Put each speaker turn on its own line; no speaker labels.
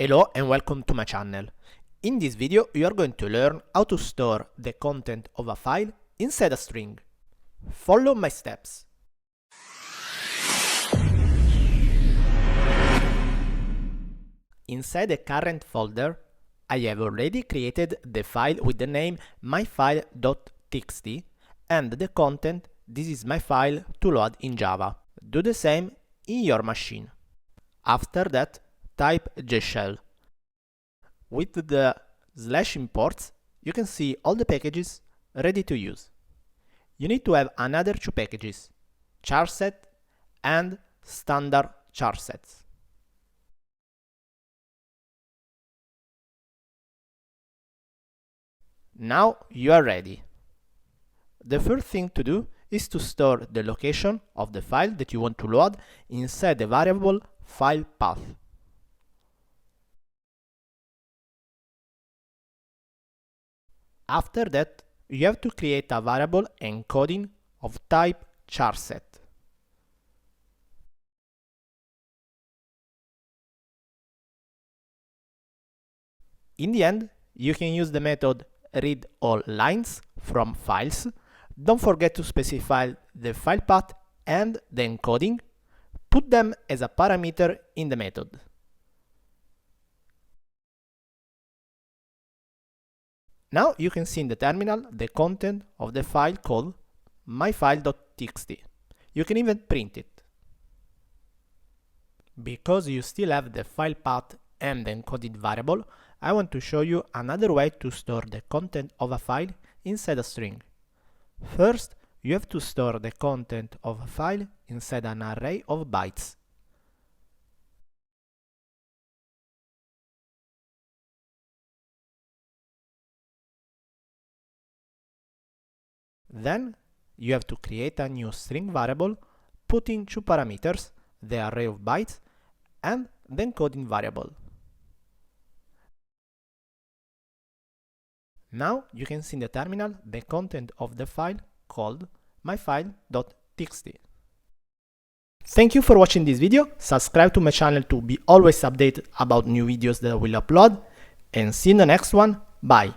Hello and welcome to my channel. In this video you are going to learn how to store the content of a file inside a string. Follow my steps. Inside the current folder, I have already created the file with the name myfile.txt and the content "this is my file" to load in Java. Do the same in your machine. After that, type Jshell. With the /imports, you can see all the packages ready to use. You need to have another two packages, charset and standard charsets. Now you are ready. The first thing to do is to store the location of the file that you want to load inside the variable file path. After that, you have to create a variable encoding of type charset. In the end, you can use the method readAllLines from files. Don't forget to specify the file path and the encoding. Put them as a parameter in the method. Now you can see in the terminal the content of the file called myfile.txt. You can even print it. Because you still have the file path and the encoded variable, I want to show you another way to store the content of a file inside a string. First, you have to store the content of a file inside an array of bytes. Then, you have to create a new string variable, putting two parameters, the array of bytes and the encoding variable. Now you can see in the terminal the content of the file called myfile.txt. Thank you for watching this video. Subscribe to my channel to be always updated about new videos that I will upload, and see you in the next one. Bye!